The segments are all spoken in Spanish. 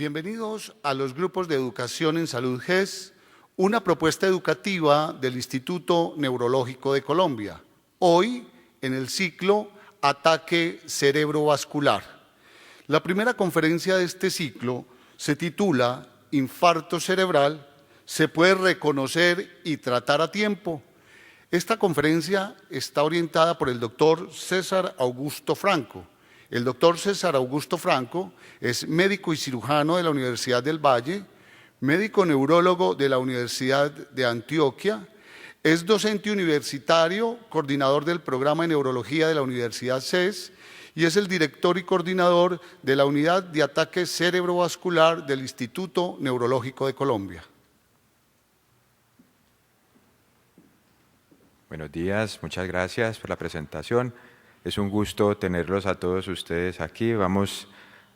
Bienvenidos a los grupos de educación en salud GES, una propuesta educativa del Instituto Neurológico de Colombia. Hoy, en el ciclo Ataque Cerebrovascular. La primera conferencia de este ciclo se titula Infarto cerebral, ¿se puede reconocer y tratar a tiempo? Esta conferencia está orientada por el doctor César Augusto Franco. El doctor César Augusto Franco es médico y cirujano de la Universidad del Valle, médico neurólogo de la Universidad de Antioquia, es docente universitario, coordinador del programa de neurología de la Universidad CES y es el director y coordinador de la Unidad de Ataque Cerebrovascular del Instituto Neurológico de Colombia. Buenos días, muchas gracias por la presentación. Es un gusto tenerlos a todos ustedes aquí. Vamos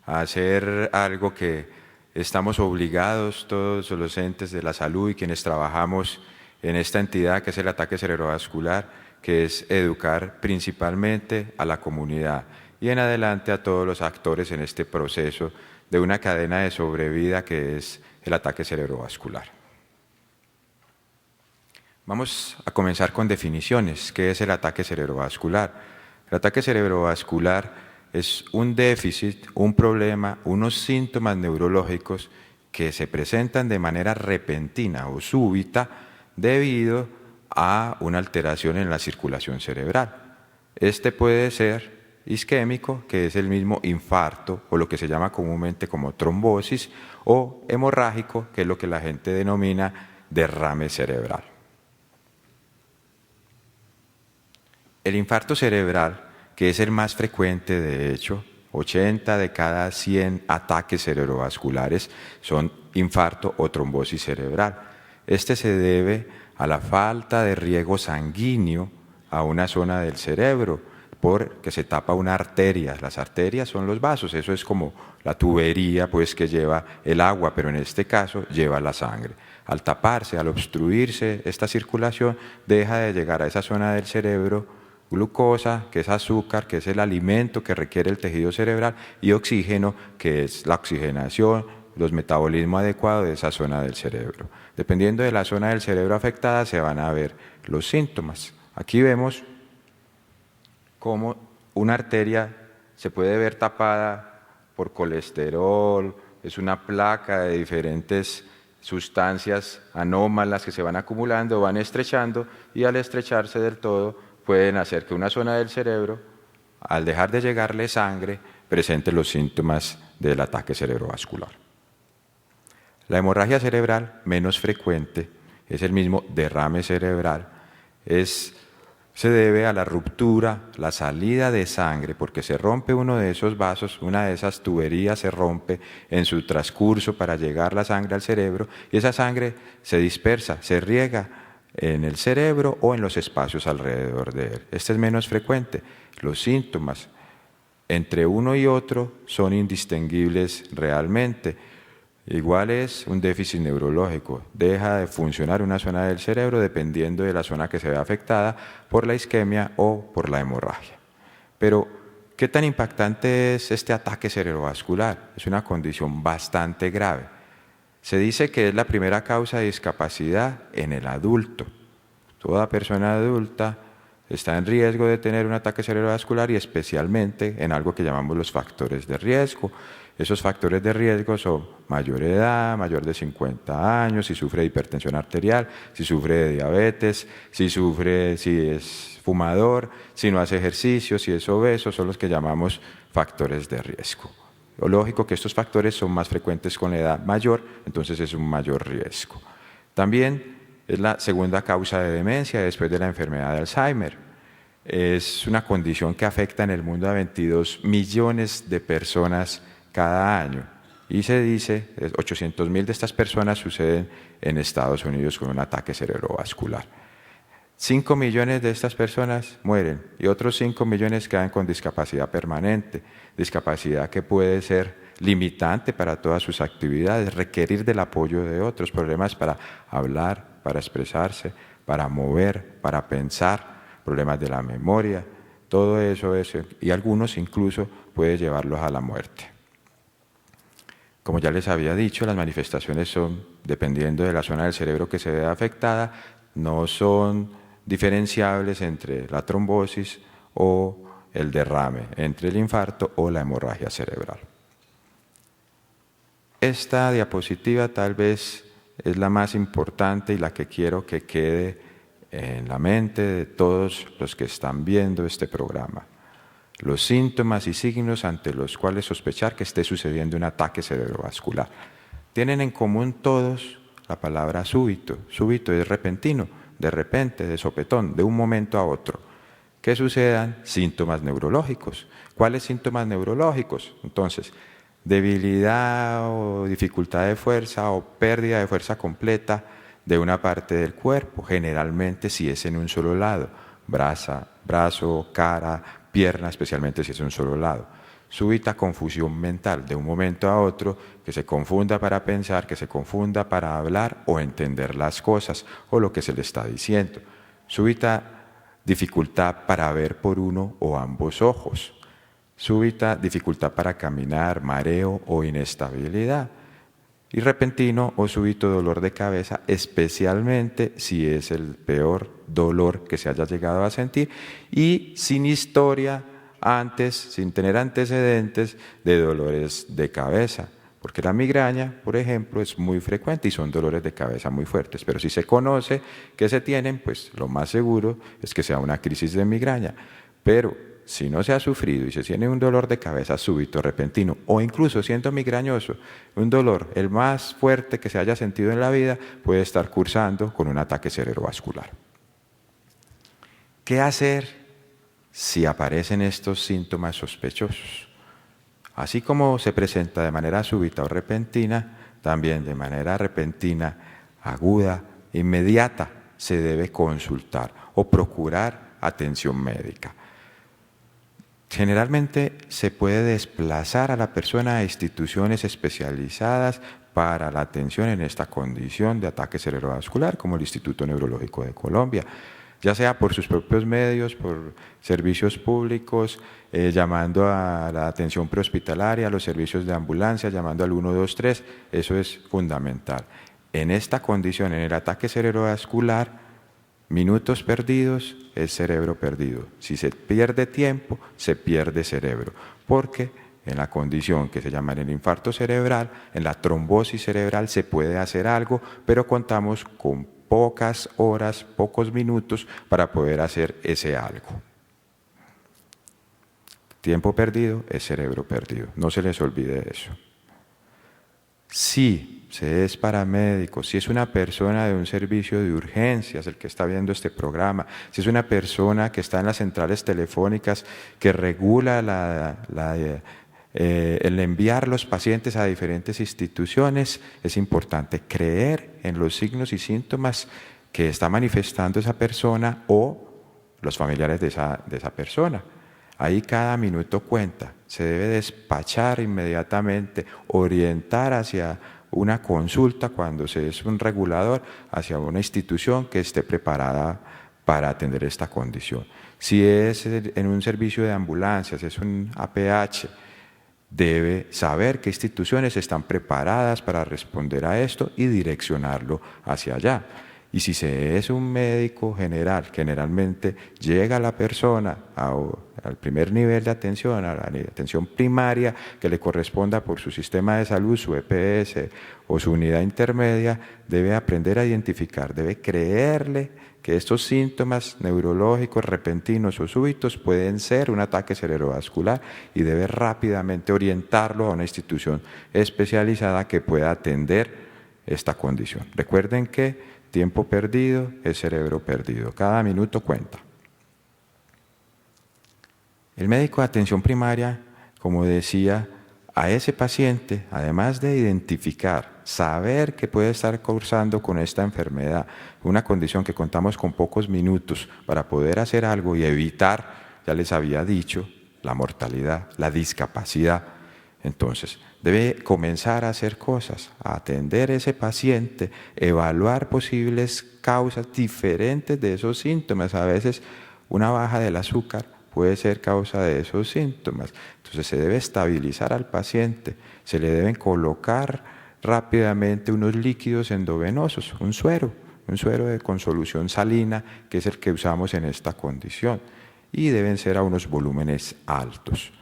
a hacer algo que estamos obligados todos los entes de la salud y quienes trabajamos en esta entidad que es el ataque cerebrovascular, que es educar principalmente a la comunidad y en adelante a todos los actores en este proceso de una cadena de sobrevida que es el ataque cerebrovascular. Vamos a comenzar con definiciones. ¿Qué es el ataque cerebrovascular? El ataque cerebrovascular es un déficit, un problema, unos síntomas neurológicos que se presentan de manera repentina o súbita debido a una alteración en la circulación cerebral. Este puede ser isquémico, que es el mismo infarto o lo que se llama comúnmente como trombosis, o hemorrágico, que es lo que la gente denomina derrame cerebral. El infarto cerebral, que es el más frecuente de hecho, 80 de cada 100 ataques cerebrovasculares son infarto o trombosis cerebral. Este se debe a la falta de riego sanguíneo a una zona del cerebro, porque se tapa una arteria. Las arterias son los vasos, eso es como la tubería pues, que lleva el agua, pero en este caso lleva la sangre. Al taparse, al obstruirse esta circulación, deja de llegar a esa zona del cerebro glucosa, que es azúcar, que es el alimento que requiere el tejido cerebral, y oxígeno, que es la oxigenación, los metabolismos adecuados de esa zona del cerebro. Dependiendo de la zona del cerebro afectada, se van a ver los síntomas. Aquí vemos cómo una arteria se puede ver tapada por colesterol, es una placa de diferentes sustancias anómalas que se van acumulando, van estrechando, y al estrecharse del todo, pueden hacer que una zona del cerebro, al dejar de llegarle sangre, presente los síntomas del ataque cerebrovascular. La hemorragia cerebral, menos frecuente, es el mismo derrame cerebral, se debe a la ruptura, la salida de sangre, porque se rompe uno de esos vasos, una de esas tuberías se rompe en su transcurso para llegar la sangre al cerebro, y esa sangre se dispersa, se riega en el cerebro o en los espacios alrededor de él. Este es menos frecuente. Los síntomas entre uno y otro son indistinguibles realmente. Igual es un déficit neurológico. Deja de funcionar una zona del cerebro dependiendo de la zona que se ve afectada por la isquemia o por la hemorragia. Pero, ¿qué tan impactante es este ataque cerebrovascular? Es una condición bastante grave. Se dice que es la primera causa de discapacidad en el adulto. Toda persona adulta está en riesgo de tener un ataque cerebrovascular y especialmente en algo que llamamos los factores de riesgo. Esos factores de riesgo son mayor edad, mayor de 50 años, si sufre de hipertensión arterial, si sufre de diabetes, si es fumador, si no hace ejercicio, si es obeso, son los que llamamos factores de riesgo. Lo lógico que estos factores son más frecuentes con la edad mayor, entonces es un mayor riesgo. También es la segunda causa de demencia después de la enfermedad de Alzheimer. Es una condición que afecta en el mundo a 22 millones de personas cada año. Y se dice, 800.000 de estas personas suceden en Estados Unidos con un ataque cerebrovascular. 5 millones de estas personas mueren y otros 5 millones quedan con discapacidad permanente, discapacidad que puede ser limitante para todas sus actividades, requerir del apoyo de otros, problemas para hablar, para expresarse, para mover, para pensar, problemas de la memoria, todo eso y algunos incluso puede llevarlos a la muerte. Como ya les había dicho, las manifestaciones son, dependiendo de la zona del cerebro que se vea afectada, no son diferenciables entre la trombosis o el derrame, entre el infarto o la hemorragia cerebral. Esta diapositiva tal vez es la más importante y la que quiero que quede en la mente de todos los que están viendo este programa. Los síntomas y signos ante los cuales sospechar que esté sucediendo un ataque cerebrovascular. Tienen en común todos la palabra súbito. Súbito es repentino, de repente, de sopetón, de un momento a otro. Que sucedan síntomas neurológicos. ¿Cuáles síntomas neurológicos? Entonces, debilidad o dificultad de fuerza o pérdida de fuerza completa de una parte del cuerpo, generalmente si es en un solo lado, brazo, cara, pierna, especialmente si es en un solo lado. Súbita confusión mental de un momento a otro, que se confunda para pensar, que se confunda para hablar o entender las cosas o lo que se le está diciendo. Súbita dificultad para ver por uno o ambos ojos. Súbita dificultad para caminar, mareo o inestabilidad. Y repentino o súbito dolor de cabeza, especialmente si es el peor dolor que se haya llegado a sentir y sin historia antes, sin tener antecedentes de dolores de cabeza. Porque la migraña, por ejemplo, es muy frecuente y son dolores de cabeza muy fuertes. Pero si se conoce que se tienen, pues lo más seguro es que sea una crisis de migraña. Pero si no se ha sufrido y se tiene un dolor de cabeza súbito, repentino, o incluso siendo migrañoso, un dolor el más fuerte que se haya sentido en la vida, puede estar cursando con un ataque cerebrovascular. ¿Qué hacer si aparecen estos síntomas sospechosos? Así como se presenta de manera súbita o repentina, también de manera repentina, aguda, inmediata, se debe consultar o procurar atención médica. Generalmente se puede desplazar a la persona a instituciones especializadas para la atención en esta condición de ataque cerebrovascular, como el Instituto Neurológico de Colombia, ya sea por sus propios medios, por servicios públicos, llamando a la atención prehospitalaria, a los servicios de ambulancia, llamando al 123, eso es fundamental. En esta condición, en el ataque cerebrovascular, minutos perdidos es cerebro perdido. Si se pierde tiempo, se pierde cerebro, porque en la condición que se llama el infarto cerebral, en la trombosis cerebral se puede hacer algo, pero contamos con pocas horas, pocos minutos para poder hacer ese algo. Tiempo perdido es cerebro perdido, no se les olvide eso. Si se es paramédico, si es una persona de un servicio de urgencias, el que está viendo este programa, si es una persona que está en las centrales telefónicas que regula el enviar los pacientes a diferentes instituciones, es importante creer en los signos y síntomas que está manifestando esa persona o los familiares de esa persona. Ahí cada minuto cuenta, se debe despachar inmediatamente, orientar hacia una consulta cuando se es un regulador, hacia una institución que esté preparada para atender esta condición. Si es en un servicio de ambulancias, es un APH, debe saber qué instituciones están preparadas para responder a esto y direccionarlo hacia allá. Y si se es un médico general, generalmente llega la persona al primer nivel de atención, a la atención primaria que le corresponda por su sistema de salud, su EPS o su unidad intermedia, debe aprender a identificar, debe creerle que estos síntomas neurológicos repentinos o súbitos pueden ser un ataque cerebrovascular y debe rápidamente orientarlo a una institución especializada que pueda atender esta condición. Recuerden que tiempo perdido es cerebro perdido. Cada minuto cuenta. El médico de atención primaria, como decía, a ese paciente, además de identificar, saber que puede estar cursando con esta enfermedad, una condición que contamos con pocos minutos para poder hacer algo y evitar, ya les había dicho, la mortalidad, la discapacidad. Entonces, debe comenzar a hacer cosas, a atender a ese paciente, evaluar posibles causas diferentes de esos síntomas. A veces una baja del azúcar puede ser causa de esos síntomas. Entonces se debe estabilizar al paciente, se le deben colocar rápidamente unos líquidos endovenosos, un suero con solución salina, que es el que usamos en esta condición, y deben ser a unos volúmenes altos.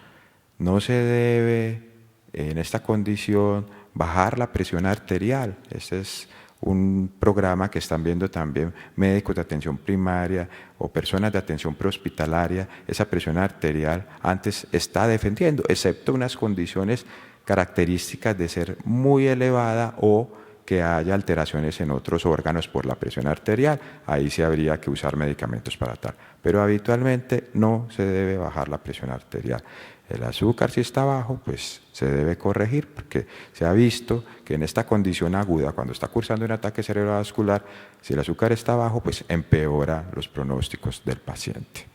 No se debe en esta condición bajar la presión arterial. Este es un programa que están viendo también médicos de atención primaria o personas de atención prehospitalaria. Esa presión arterial antes está defendiendo, excepto unas condiciones características de ser muy elevada o que haya alteraciones en otros órganos por la presión arterial. Ahí sí habría que usar medicamentos para tal. Pero habitualmente no se debe bajar la presión arterial. El azúcar, si está bajo, pues se debe corregir, porque se ha visto que en esta condición aguda, cuando está cursando un ataque cerebrovascular, si el azúcar está bajo, pues empeora los pronósticos del paciente.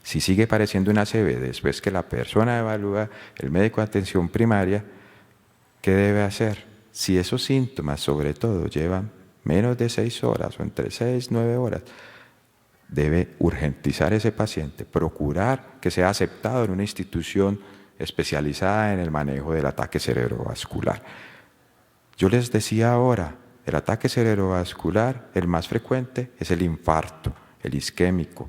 Si sigue pareciendo una ACV después que la persona evalúa, el médico de atención primaria, ¿qué debe hacer? Si esos síntomas, sobre todo, llevan menos de 6 horas o entre 6 y 9 horas, debe urgentizar ese paciente, procurar que sea aceptado en una institución especializada en el manejo del ataque cerebrovascular. Yo les decía ahora, el ataque cerebrovascular, el más frecuente es el infarto, el isquémico,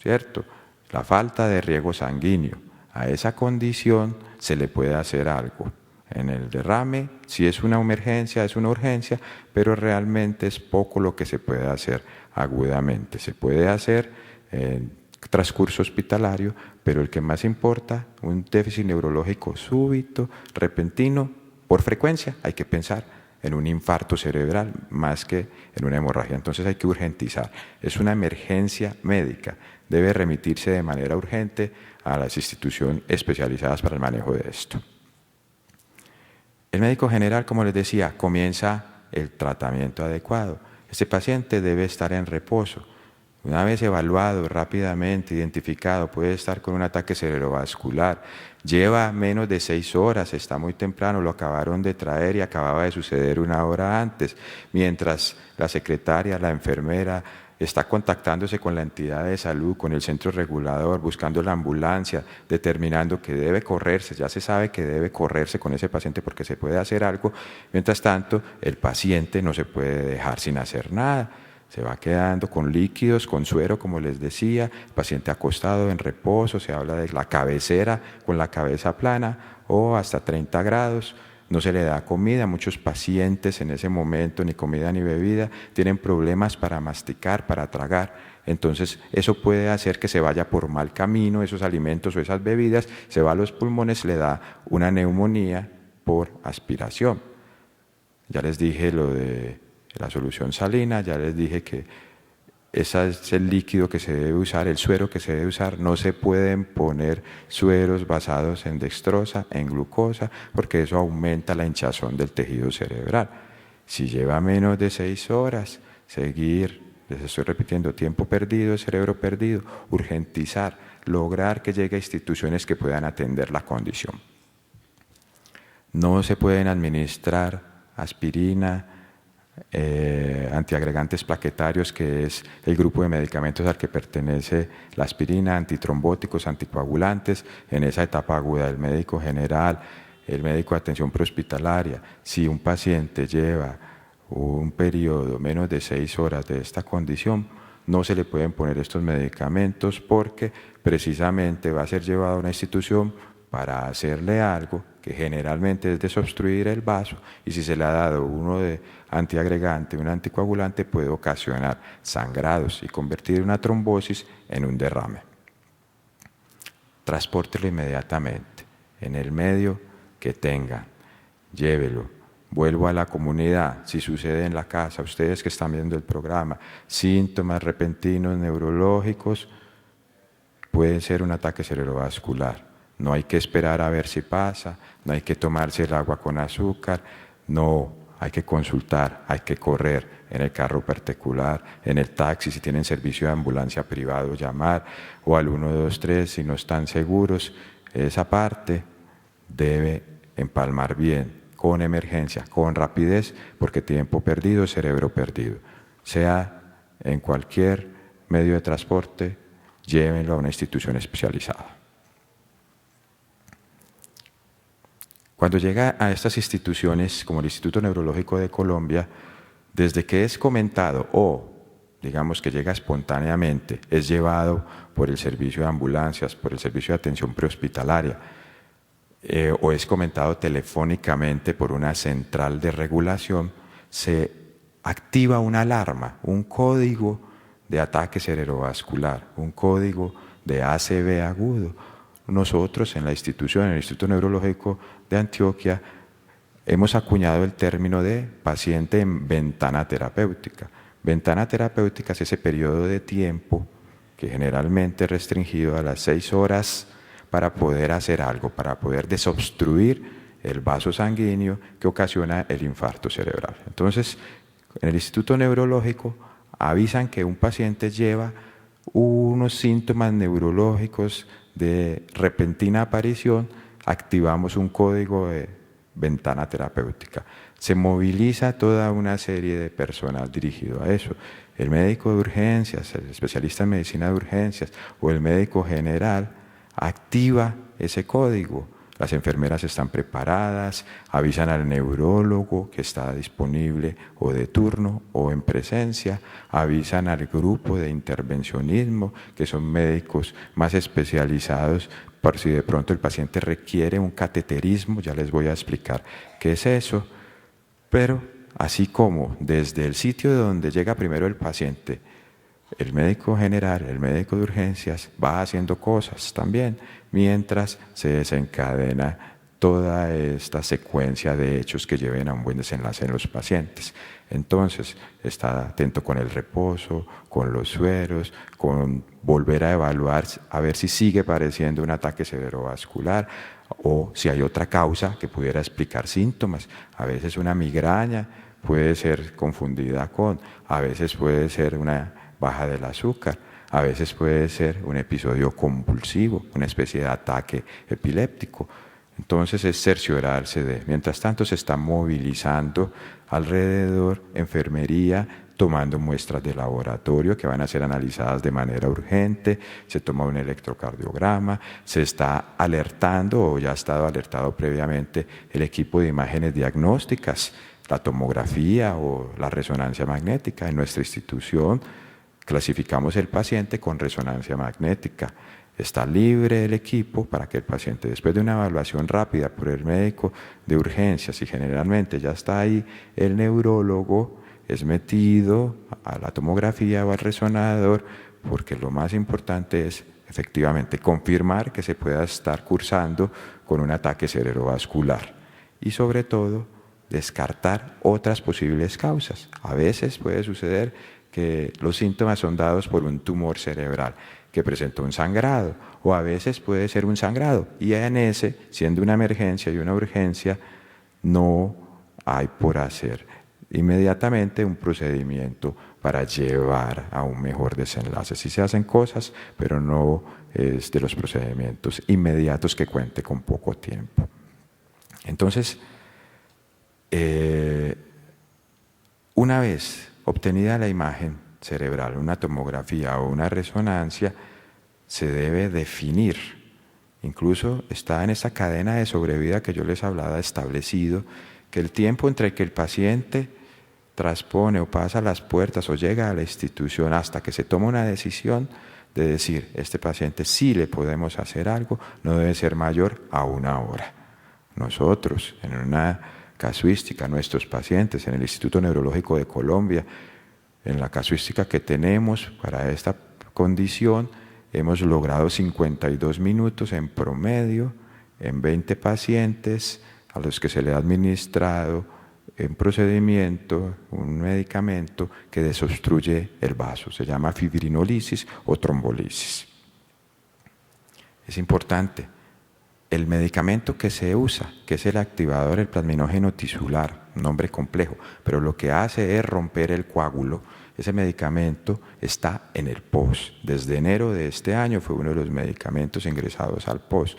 ¿cierto? La falta de riego sanguíneo. A esa condición se le puede hacer algo. En el derrame, si es una emergencia, es una urgencia, pero realmente es poco lo que se puede hacer agudamente. Se puede hacer en transcurso hospitalario, pero el que más importa, un déficit neurológico súbito, repentino, por frecuencia, hay que pensar en un infarto cerebral más que en una hemorragia. Entonces hay que urgentizar. Es una emergencia médica. Debe remitirse de manera urgente a las instituciones especializadas para el manejo de esto. El médico general, como les decía, comienza el tratamiento adecuado. Este paciente debe estar en reposo. Una vez evaluado rápidamente, identificado, puede estar con un ataque cerebrovascular. Lleva menos de 6 horas, está muy temprano, lo acabaron de traer y acababa de suceder 1 hora antes. Mientras la secretaria, la enfermera, está contactándose con la entidad de salud, con el centro regulador, buscando la ambulancia, determinando que debe correrse, ya se sabe que debe correrse con ese paciente porque se puede hacer algo. Mientras tanto, el paciente no se puede dejar sin hacer nada. Se va quedando con líquidos, con suero, como les decía, el paciente acostado en reposo, se habla de la cabecera con la cabeza plana o hasta 30 grados. No se le da comida, muchos pacientes en ese momento, ni comida ni bebida, tienen problemas para masticar, para tragar. Entonces eso puede hacer que se vaya por mal camino esos alimentos o esas bebidas, se va a los pulmones, le da una neumonía por aspiración. Ya les dije lo de la solución salina, ya les dije que ese es el líquido que se debe usar, el suero que se debe usar. No se pueden poner sueros basados en dextrosa, en glucosa, porque eso aumenta la hinchazón del tejido cerebral. Si lleva menos de 6 horas, seguir, les estoy repitiendo, tiempo perdido, cerebro perdido, urgentizar, lograr que llegue a instituciones que puedan atender la condición. No se pueden administrar aspirina, antiagregantes plaquetarios, que es el grupo de medicamentos al que pertenece la aspirina, antitrombóticos, anticoagulantes, en esa etapa aguda del médico general, el médico de atención prehospitalaria. Si un paciente lleva un periodo menos de 6 horas de esta condición, no se le pueden poner estos medicamentos porque precisamente va a ser llevado a una institución para hacerle algo que generalmente es desobstruir el vaso, y si se le ha dado uno de antiagregante, un anticoagulante, puede ocasionar sangrados y convertir una trombosis en un derrame. Transpórtelo inmediatamente, en el medio que tenga, llévelo. Vuelvo a la comunidad, si sucede en la casa, ustedes que están viendo el programa, síntomas repentinos neurológicos, puede ser un ataque cerebrovascular. No hay que esperar a ver si pasa, no hay que tomarse el agua con azúcar, no, hay que consultar, hay que correr en el carro particular, en el taxi, si tienen servicio de ambulancia privado, llamar, o al 123 si no están seguros. Esa parte debe empalmar bien, con emergencia, con rapidez, porque tiempo perdido es cerebro perdido. Sea en cualquier medio de transporte, llévenlo a una institución especializada. Cuando llega a estas instituciones, como el Instituto Neurológico de Colombia, desde que es comentado o digamos que llega espontáneamente, es llevado por el servicio de ambulancias, por el servicio de atención prehospitalaria, o es comentado telefónicamente por una central de regulación, se activa una alarma, un código de ataque cerebrovascular, un código de ACV agudo. Nosotros en la institución, en el Instituto Neurológico de Antioquia, hemos acuñado el término de paciente en ventana terapéutica. Ventana terapéutica es ese periodo de tiempo que generalmente es restringido a las 6 horas para poder hacer algo, para poder desobstruir el vaso sanguíneo que ocasiona el infarto cerebral. Entonces, en el Instituto Neurológico avisan que un paciente lleva unos síntomas neurológicos de repentina aparición, activamos un código de ventana terapéutica. Se moviliza toda una serie de personal dirigido a eso. El médico de urgencias, el especialista en medicina de urgencias o el médico general activa ese código. Las enfermeras están preparadas, avisan al neurólogo que está disponible o de turno o en presencia, avisan al grupo de intervencionismo, que son médicos más especializados por si de pronto el paciente requiere un cateterismo, ya les voy a explicar qué es eso, pero así como desde el sitio de donde llega primero el paciente, el médico general, el médico de urgencias va haciendo cosas también, mientras se desencadena toda esta secuencia de hechos que lleven a un buen desenlace en los pacientes. Entonces, está atento con el reposo, con los sueros, con volver a evaluar a ver si sigue padeciendo un ataque cerebrovascular o si hay otra causa que pudiera explicar síntomas. A veces una migraña puede ser confundida con, a veces puede ser una baja del azúcar, a veces puede ser un episodio convulsivo, una especie de ataque epiléptico. Entonces es cerciorarse de, mientras tanto se está movilizando alrededor enfermería, tomando muestras de laboratorio que van a ser analizadas de manera urgente, se toma un electrocardiograma, se está alertando o ya ha estado alertado previamente el equipo de imágenes diagnósticas, la tomografía o la resonancia magnética. En nuestra institución clasificamos el paciente con resonancia magnética. Está libre el equipo para que el paciente, después de una evaluación rápida por el médico de urgencias, y generalmente ya está ahí el neurólogo, es metido a la tomografía o al resonador, porque lo más importante es efectivamente confirmar que se pueda estar cursando con un ataque cerebrovascular y sobre todo descartar otras posibles causas. A veces puede suceder que los síntomas son dados por un tumor cerebral que presentó un sangrado, o a veces puede ser un sangrado, y en ese, siendo una emergencia y una urgencia, no hay por hacer inmediatamente un procedimiento para llevar a un mejor desenlace. Sí se hacen cosas, pero no es de los procedimientos inmediatos que cuente con poco tiempo. Entonces, una vez obtenida la imagen cerebral, una tomografía o una resonancia, se debe definir. Incluso está en esa cadena de sobrevida que yo les hablaba establecido, que el tiempo entre que el paciente transpone o pasa las puertas o llega a la institución hasta que se toma una decisión de decir, este paciente sí le podemos hacer algo, no debe ser mayor a 1 hora. Nosotros, en una casuística, nuestros pacientes en el Instituto Neurológico de Colombia, en la casuística que tenemos para esta condición, hemos logrado 52 minutos en promedio en 20 pacientes a los que se le ha administrado un procedimiento, un medicamento que desobstruye el vaso. Se llama fibrinolisis o trombolisis. Es importante. El medicamento que se usa, que es el activador, el plasminógeno tisular, un nombre complejo, pero lo que hace es romper el coágulo. Ese medicamento está en el POS. Desde enero de este año fue uno de los medicamentos ingresados al POS.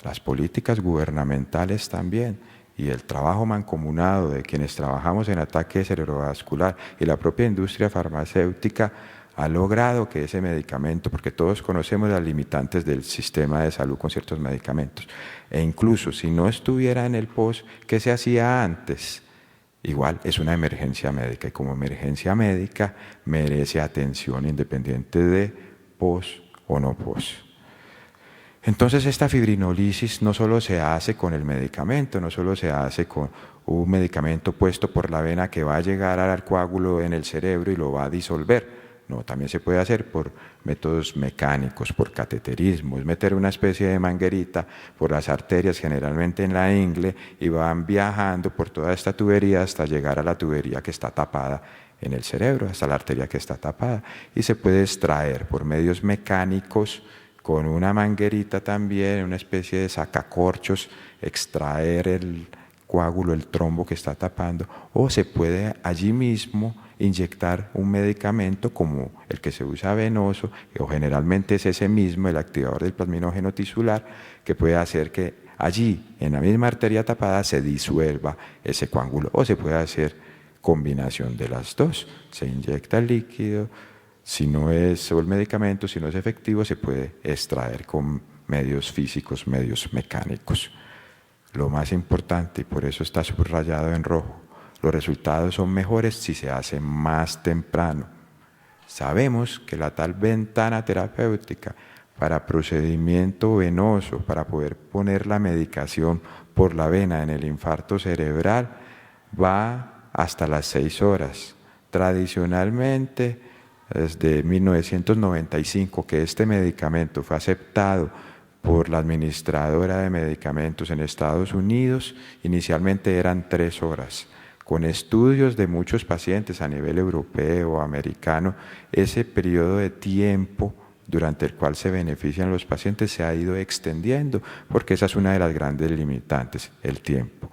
Las políticas gubernamentales también y el trabajo mancomunado de quienes trabajamos en ataque cerebrovascular y la propia industria farmacéutica ha logrado que ese medicamento, porque todos conocemos las limitantes del sistema de salud con ciertos medicamentos, e incluso si no estuviera en el POS, ¿qué se hacía antes? Igual es una emergencia médica, y como emergencia médica merece atención independiente de POS o no POS. Entonces esta fibrinolisis no solo se hace con el medicamento, no solo se hace con un medicamento puesto por la vena que va a llegar al coágulo en el cerebro y lo va a disolver. No, también se puede hacer por métodos mecánicos, por cateterismo, es meter una especie de manguerita por las arterias, generalmente en la ingle, y van viajando por toda esta tubería hasta llegar a la tubería que está tapada en el cerebro, hasta la arteria que está tapada. Y se puede extraer por medios mecánicos, con una manguerita también, una especie de sacacorchos, extraer el coágulo, el trombo que está tapando, o se puede allí mismo inyectar un medicamento como el que se usa venoso, o generalmente es ese mismo, el activador del plasminógeno tisular, que puede hacer que allí, en la misma arteria tapada, se disuelva ese coágulo, o se puede hacer combinación de las dos, se inyecta el líquido. Si no es, o el medicamento, si no es efectivo, se puede extraer con medios físicos, medios mecánicos. Lo más importante, y por eso está subrayado en rojo, los resultados son mejores si se hace más temprano. Sabemos que la tal ventana terapéutica para procedimiento venoso, para poder poner la medicación por la vena en el infarto cerebral, va hasta las 6 horas. Tradicionalmente, desde 1995 que este medicamento fue aceptado por la administradora de medicamentos en Estados Unidos, inicialmente eran 3 horas. Con estudios de muchos pacientes a nivel europeo, americano, ese periodo de tiempo durante el cual se benefician los pacientes se ha ido extendiendo, porque esa es una de las grandes limitantes, el tiempo.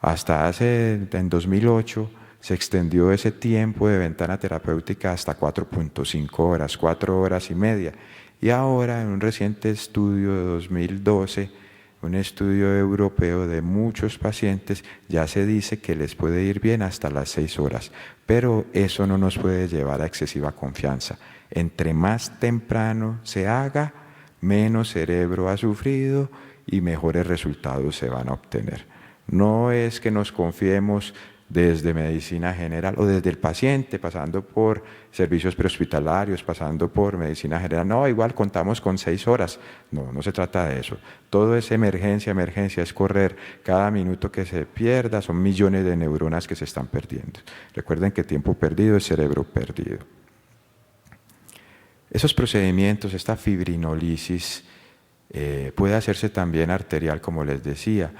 Hasta en 2008, se extendió ese tiempo de ventana terapéutica hasta 4.5 horas, 4 horas y media. Y ahora, en un reciente estudio de 2012, un estudio europeo de muchos pacientes, ya se dice que les puede ir bien hasta las 6 horas. Pero eso no nos puede llevar a excesiva confianza. Entre más temprano se haga, menos cerebro ha sufrido y mejores resultados se van a obtener. No es que nos confiemos desde medicina general o desde el paciente, pasando por servicios prehospitalarios, pasando por medicina general. No, igual contamos con 6 horas. No, no se trata de eso. Todo es emergencia, es correr. Cada minuto que se pierda son millones de neuronas que se están perdiendo. Recuerden que tiempo perdido es cerebro perdido. Esos procedimientos, esta fibrinolisis, puede hacerse también arterial, como les decía,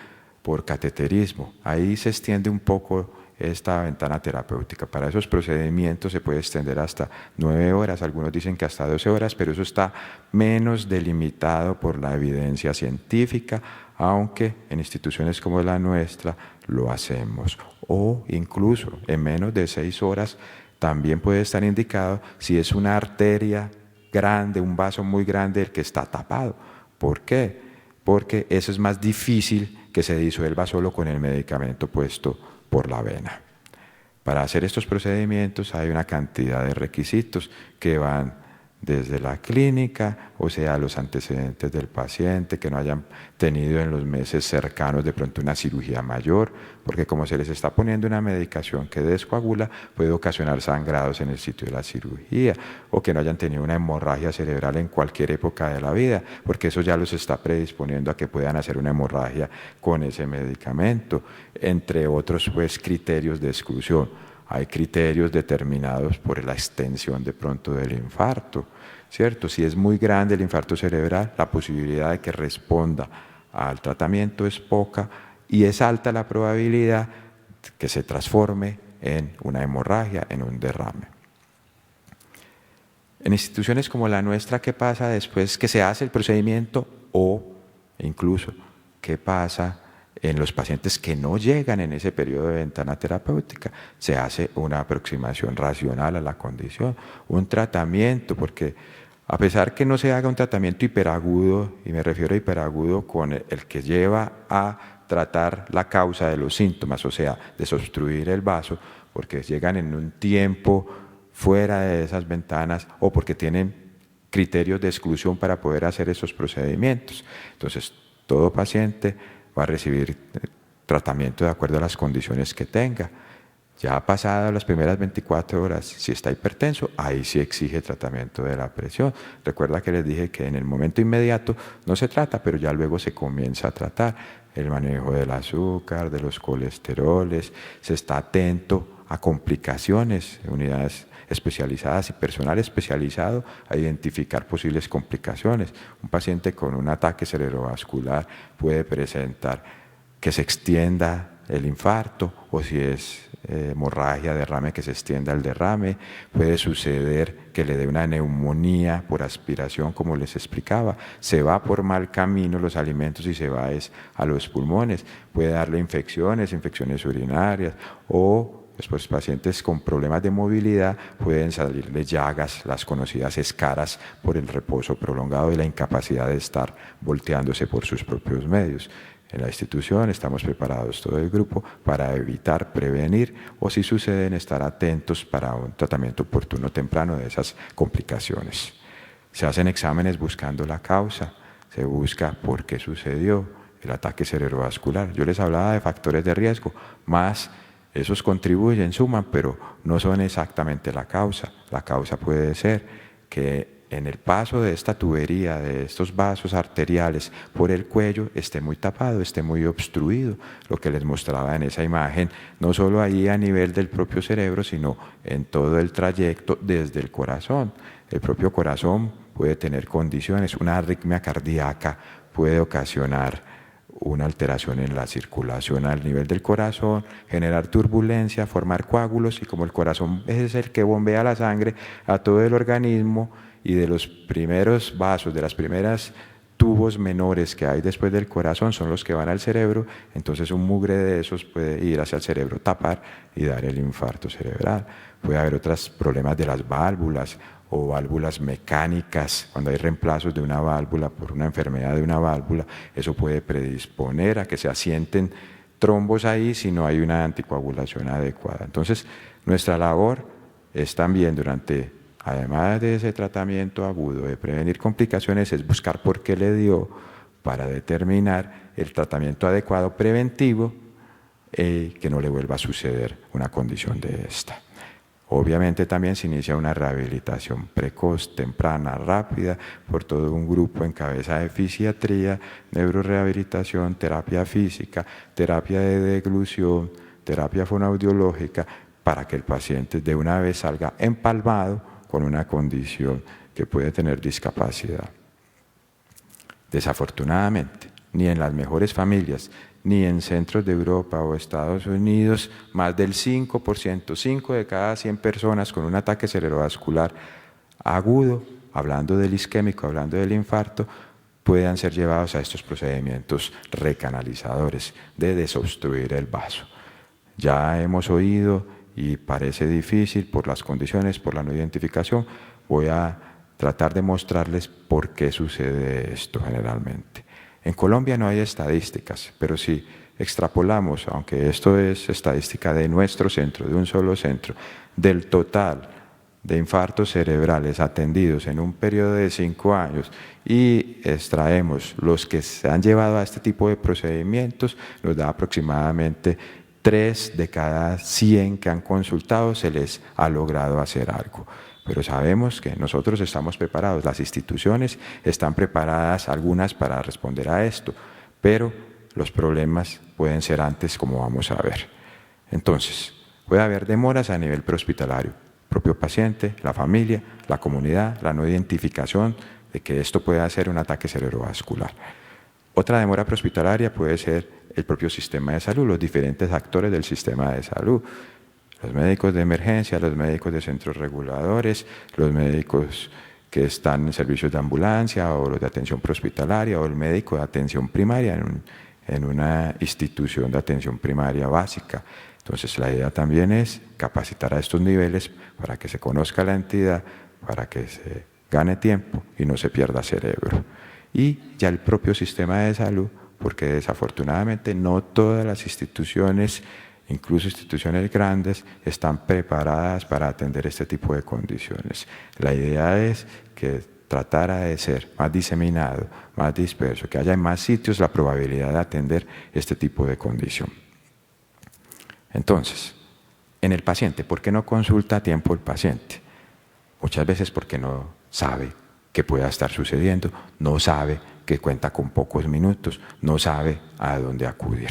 por cateterismo. Ahí se extiende un poco esta ventana terapéutica. Para esos procedimientos se puede extender hasta 9 horas, algunos dicen que hasta 12 horas, pero eso está menos delimitado por la evidencia científica, aunque en instituciones como la nuestra lo hacemos. O incluso en menos de 6 horas también puede estar indicado si es una arteria grande, un vaso muy grande el que está tapado. ¿Por qué? Porque eso es más difícil que se disuelva solo con el medicamento puesto por la vena. Para hacer estos procedimientos hay una cantidad de requisitos que van desde la clínica, o sea, los antecedentes del paciente, que no hayan tenido en los meses cercanos de pronto una cirugía mayor, porque como se les está poniendo una medicación que descoagula, puede ocasionar sangrados en el sitio de la cirugía, o que no hayan tenido una hemorragia cerebral en cualquier época de la vida, porque eso ya los está predisponiendo a que puedan hacer una hemorragia con ese medicamento, entre otros pues criterios de exclusión. Hay criterios determinados por la extensión de pronto del infarto, ¿cierto? Si es muy grande el infarto cerebral, la posibilidad de que responda al tratamiento es poca y es alta la probabilidad que se transforme en una hemorragia, en un derrame. En instituciones como la nuestra, ¿qué pasa después que se hace el procedimiento o incluso qué pasa en los pacientes que no llegan en ese periodo de ventana terapéutica? Se hace una aproximación racional a la condición, un tratamiento, porque a pesar que no se haga un tratamiento hiperagudo, y me refiero a hiperagudo con el que lleva a tratar la causa de los síntomas, o sea, desobstruir el vaso, porque llegan en un tiempo fuera de esas ventanas o porque tienen criterios de exclusión para poder hacer esos procedimientos. Entonces, todo paciente va a recibir tratamiento de acuerdo a las condiciones que tenga. Ya pasadas las primeras 24 horas, si está hipertenso, ahí sí exige tratamiento de la presión. Recuerda que les dije que en el momento inmediato no se trata, pero ya luego se comienza a tratar el manejo del azúcar, de los colesteroles, se está atento a complicaciones, unidades especializadas y personal especializado a identificar posibles complicaciones. Un paciente con un ataque cerebrovascular puede presentar que se extienda el infarto, o si es hemorragia, derrame, que se extienda el derrame. Puede suceder que le dé una neumonía por aspiración, como les explicaba. Se va por mal camino los alimentos y se va a los pulmones. Puede darle infecciones urinarias, o después pacientes con problemas de movilidad pueden salirle llagas, las conocidas escaras, por el reposo prolongado y la incapacidad de estar volteándose por sus propios medios. En la institución estamos preparados, todo el grupo, para evitar, prevenir o, si suceden, estar atentos para un tratamiento oportuno temprano de esas complicaciones. Se hacen exámenes buscando la causa, se busca por qué sucedió el ataque cerebrovascular. Yo les hablaba de factores de riesgo, más esos contribuyen, suman, pero no son exactamente la causa. La causa puede ser que en el paso de esta tubería, de estos vasos arteriales por el cuello, esté muy tapado, esté muy obstruido, lo que les mostraba en esa imagen, no solo ahí a nivel del propio cerebro, sino en todo el trayecto desde el corazón. El propio corazón puede tener condiciones, una arritmia cardíaca puede ocasionar una alteración en la circulación al nivel del corazón, generar turbulencia, formar coágulos, y como el corazón es el que bombea la sangre a todo el organismo, y de los primeros vasos, de las primeras tubos menores que hay después del corazón son los que van al cerebro, entonces un mugre de esos puede ir hacia el cerebro, tapar y dar el infarto cerebral. Puede haber otros problemas de las válvulas o válvulas mecánicas, cuando hay reemplazos de una válvula por una enfermedad de una válvula, eso puede predisponer a que se asienten trombos ahí si no hay una anticoagulación adecuada. Entonces, nuestra labor es también además de ese tratamiento agudo, de prevenir complicaciones, es buscar por qué le dio para determinar el tratamiento adecuado preventivo, que no le vuelva a suceder una condición de esta. Obviamente también se inicia una rehabilitación precoz, temprana, rápida, por todo un grupo en cabeza de fisiatría, neurorehabilitación, terapia física, terapia de deglución, terapia fonoaudiológica, para que el paciente de una vez salga empalmado con una condición que puede tener discapacidad. Desafortunadamente, ni en las mejores familias, ni en centros de Europa o Estados Unidos, más del 5%, 5 de cada 100 personas con un ataque cerebrovascular agudo, hablando del isquémico, hablando del infarto, puedan ser llevados a estos procedimientos recanalizadores de desobstruir el vaso. Ya hemos oído, y parece difícil por las condiciones, por la no identificación, voy a tratar de mostrarles por qué sucede esto generalmente. En Colombia no hay estadísticas, pero si extrapolamos, aunque esto es estadística de nuestro centro, de un solo centro, del total de infartos cerebrales atendidos en un periodo de 5 años y extraemos los que se han llevado a este tipo de procedimientos, nos da aproximadamente 3 de cada 100 que han consultado se les ha logrado hacer algo. Pero sabemos que nosotros estamos preparados, las instituciones están preparadas, algunas para responder a esto, pero los problemas pueden ser antes, como vamos a ver. Entonces, puede haber demoras a nivel prehospitalario, propio paciente, la familia, la comunidad, la no identificación de que esto pueda ser un ataque cerebrovascular. Otra demora prehospitalaria puede ser el propio sistema de salud, los diferentes actores del sistema de salud. Los médicos de emergencia, los médicos de centros reguladores, los médicos que están en servicios de ambulancia o los de atención prehospitalaria o el médico de atención primaria en una institución de atención primaria básica. Entonces la idea también es capacitar a estos niveles para que se conozca la entidad, para que se gane tiempo y no se pierda cerebro. Y ya el propio sistema de salud, porque desafortunadamente no todas las instituciones incluso instituciones grandes, están preparadas para atender este tipo de condiciones. La idea es que tratara de ser más diseminado, más disperso, que haya en más sitios la probabilidad de atender este tipo de condición. Entonces, en el paciente, ¿por qué no consulta a tiempo el paciente? Muchas veces porque no sabe qué pueda estar sucediendo, no sabe que cuenta con pocos minutos, no sabe a dónde acudir.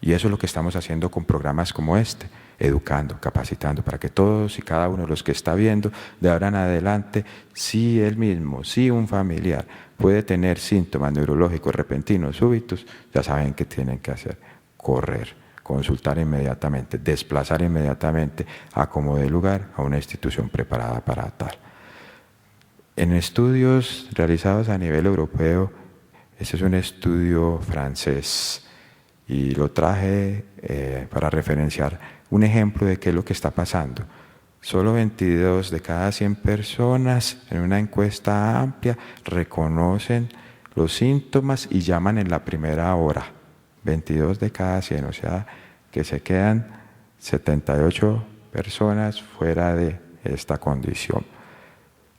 Y eso es lo que estamos haciendo con programas como este, educando, capacitando, para que todos y cada uno de los que está viendo, de ahora en adelante, si él mismo, si un familiar puede tener síntomas neurológicos repentinos, súbitos, ya saben qué tienen que hacer: correr, consultar inmediatamente, desplazar inmediatamente a como dé lugar a una institución preparada para tal. En estudios realizados a nivel europeo, este es un estudio francés y lo traje para referenciar un ejemplo de qué es lo que está pasando. Solo 22 de cada 100 personas en una encuesta amplia reconocen los síntomas y llaman en la primera hora. 22 de cada 100, o sea que se quedan 78 personas fuera de esta condición.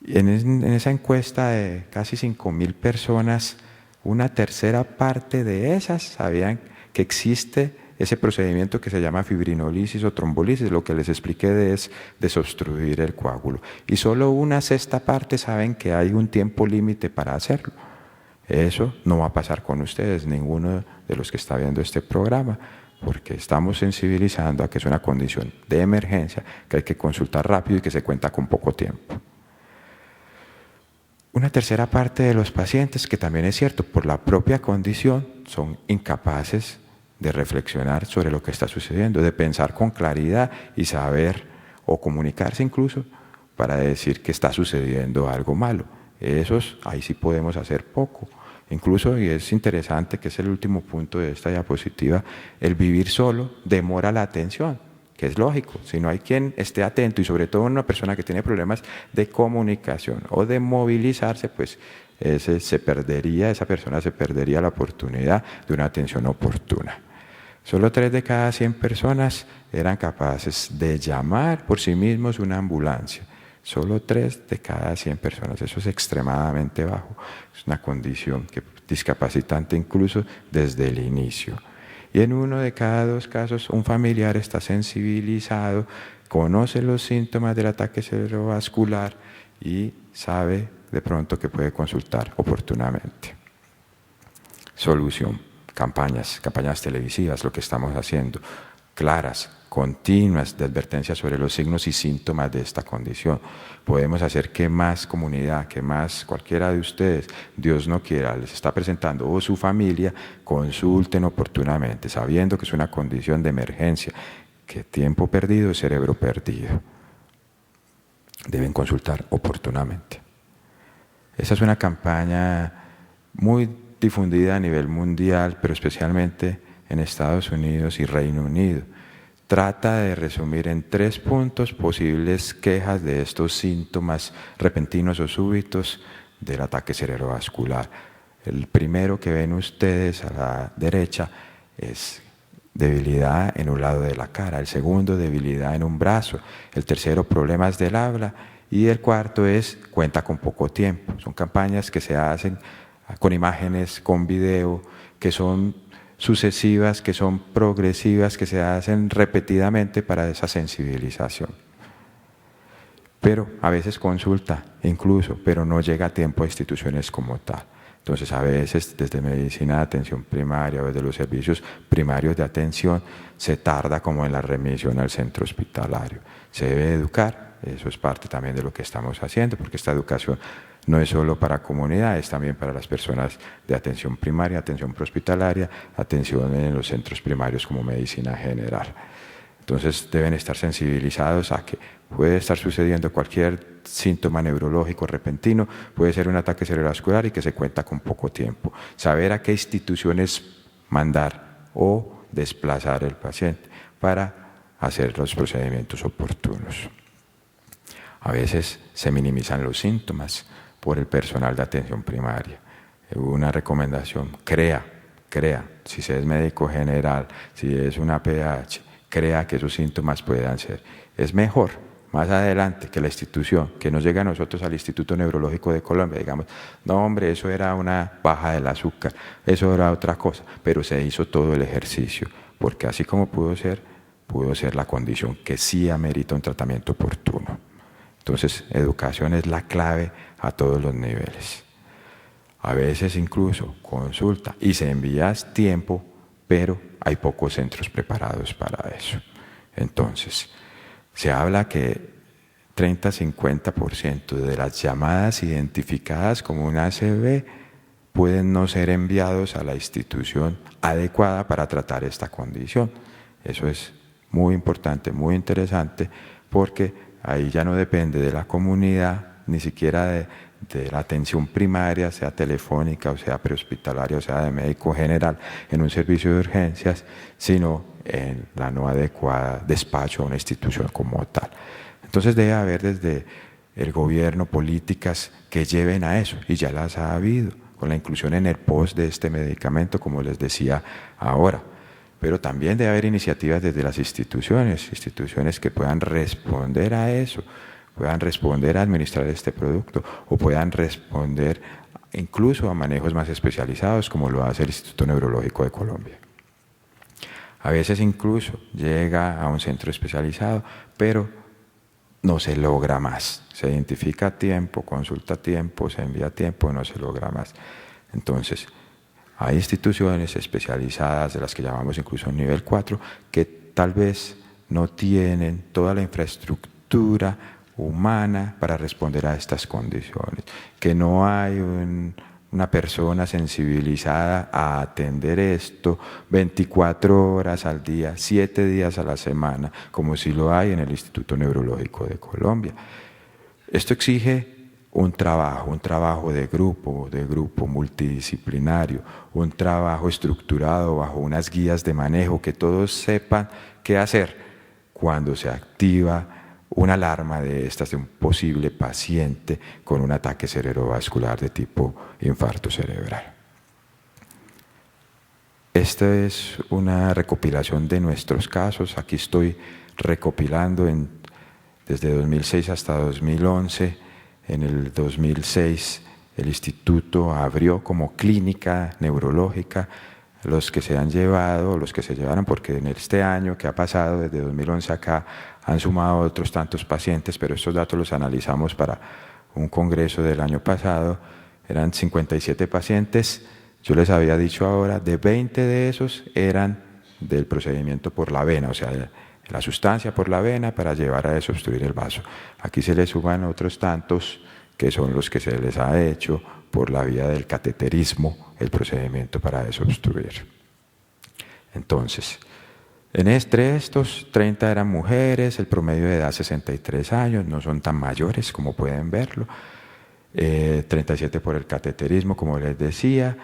En esa encuesta de casi 5.000 personas, una tercera parte de esas sabían que existe ese procedimiento que se llama fibrinólisis o trombolisis, lo que les expliqué es desobstruir el coágulo. Y solo una sexta parte saben que hay un tiempo límite para hacerlo. Eso no va a pasar con ustedes, ninguno de los que está viendo este programa, porque estamos sensibilizando a que es una condición de emergencia, que hay que consultar rápido y que se cuenta con poco tiempo. Una tercera parte de los pacientes, que también es cierto, por la propia condición, son incapaces de reflexionar sobre lo que está sucediendo, de pensar con claridad y saber o comunicarse incluso para decir que está sucediendo algo malo. Esos, ahí sí podemos hacer poco. Incluso, y es interesante, que es el último punto de esta diapositiva, el vivir solo demora la atención, que es lógico. Si no hay quien esté atento, y sobre todo una persona que tiene problemas de comunicación o de movilizarse, pues esa persona se perdería la oportunidad de una atención oportuna. Solo 3 de cada 100 personas eran capaces de llamar por sí mismos una ambulancia. Solo 3 de cada 100 personas, eso es extremadamente bajo. Es una condición discapacitante incluso desde el inicio. Y en 1 de cada 2 casos, un familiar está sensibilizado, conoce los síntomas del ataque cerebrovascular y sabe de pronto que puede consultar oportunamente. Solución: campañas televisivas, lo que estamos haciendo, claras, continuas, de advertencia sobre los signos y síntomas de esta condición. Podemos hacer que más comunidad, que más cualquiera de ustedes, Dios no quiera, les está presentando, o su familia, consulten oportunamente, sabiendo que es una condición de emergencia, que tiempo perdido es cerebro perdido. Deben consultar oportunamente. Esa es una campaña muy difundida a nivel mundial, pero especialmente en Estados Unidos y Reino Unido. Trata de resumir en 3 puntos posibles quejas de estos síntomas repentinos o súbitos del ataque cerebrovascular. El primero que ven ustedes a la derecha es debilidad en un lado de la cara, el segundo, debilidad en un brazo, el tercero, problemas del habla, y el cuarto es cuenta con poco tiempo. Son campañas que se hacen con imágenes, con video, que son sucesivas, que son progresivas, que se hacen repetidamente para esa sensibilización. Pero a veces consulta incluso, pero no llega a tiempo a instituciones como tal. Entonces a veces desde medicina de atención primaria o desde los servicios primarios de atención se tarda como en la remisión al centro hospitalario. Se debe educar, eso es parte también de lo que estamos haciendo, porque esta educación no es solo para comunidades, también para las personas de atención primaria, atención prehospitalaria, atención en los centros primarios como medicina general. Entonces deben estar sensibilizados a que puede estar sucediendo cualquier síntoma neurológico repentino, puede ser un ataque cerebrovascular y que se cuenta con poco tiempo. Saber a qué instituciones mandar o desplazar el paciente para hacer los procedimientos oportunos. A veces se minimizan los síntomas por el personal de atención primaria. Una recomendación: crea, si se es médico general, si es una PH, crea que esos síntomas puedan ser. Es mejor más adelante que la institución, que nos llegue a nosotros al Instituto Neurológico de Colombia, digamos, no hombre, eso era una baja del azúcar, eso era otra cosa, pero se hizo todo el ejercicio, porque así como pudo ser la condición que sí amerita un tratamiento oportuno. Entonces, educación es la clave a todos los niveles. A veces incluso consulta y se envía tiempo, pero hay pocos centros preparados para eso. Entonces, se habla que 30-50% de las llamadas identificadas como una ACV pueden no ser enviados a la institución adecuada para tratar esta condición. Eso es muy importante, muy interesante, porque ahí ya no depende de la comunidad, ni siquiera de la atención primaria, sea telefónica o sea prehospitalaria o sea de médico general en un servicio de urgencias, sino en la no adecuada despacho a una institución como tal. Entonces debe haber desde el gobierno políticas que lleven a eso, y ya las ha habido, con la inclusión en el POS de este medicamento, como les decía ahora. Pero también debe haber iniciativas desde las instituciones que puedan responder a eso, puedan responder a administrar este producto o puedan responder incluso a manejos más especializados como lo hace el Instituto Neurológico de Colombia. A veces incluso llega a un centro especializado, pero no se logra más. Se identifica a tiempo, consulta a tiempo, se envía a tiempo, no se logra más. Entonces, hay instituciones especializadas, de las que llamamos incluso nivel 4, que tal vez no tienen toda la infraestructura humana para responder a estas condiciones, que no hay una persona sensibilizada a atender esto 24 horas al día, 7 días a la semana, como sí lo hay en el Instituto Neurológico de Colombia. Esto exige un trabajo de grupo multidisciplinario, un trabajo estructurado bajo unas guías de manejo, que todos sepan qué hacer cuando se activa una alarma de estas de un posible paciente con un ataque cerebrovascular de tipo infarto cerebral. Esta es una recopilación de nuestros casos. Aquí estoy recopilando desde 2006 hasta 2011. En el 2006 el instituto abrió como clínica neurológica. Los que se han llevado, los que se llevaron, porque en este año que ha pasado, desde 2011 acá, han sumado otros tantos pacientes, pero estos datos los analizamos para un congreso del año pasado, eran 57 pacientes. Yo les había dicho ahora, de 20 de esos eran del procedimiento por la vena, o sea, la sustancia por la vena para llevar a desobstruir el vaso. Aquí se les suman otros tantos que son los que se les ha hecho por la vía del cateterismo, el procedimiento para desobstruir. Entonces, entre estos 30 eran mujeres, el promedio de edad 63 años, no son tan mayores como pueden verlo, 37 por el cateterismo, como les decía,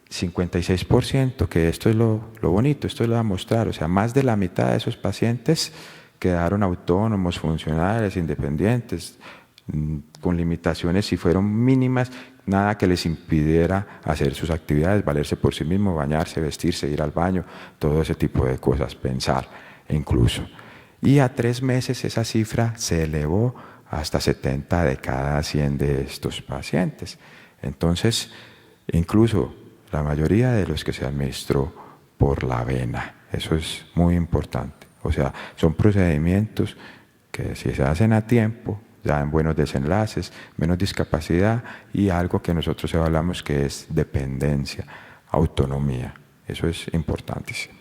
56%, que esto es lo bonito, esto lo va a mostrar, o sea, más de la mitad de esos pacientes quedaron autónomos, funcionales, independientes, con limitaciones si fueron mínimas, nada que les impidiera hacer sus actividades, valerse por sí mismos, bañarse, vestirse, ir al baño, todo ese tipo de cosas, pensar incluso. Y a 3 meses esa cifra se elevó hasta 70 de cada 100 de estos pacientes. Entonces, incluso la mayoría de los que se administró por la vena, eso es muy importante. O sea, son procedimientos que si se hacen a tiempo, dan buenos desenlaces, menos discapacidad y algo que nosotros evaluamos que es dependencia, autonomía. Eso es importantísimo.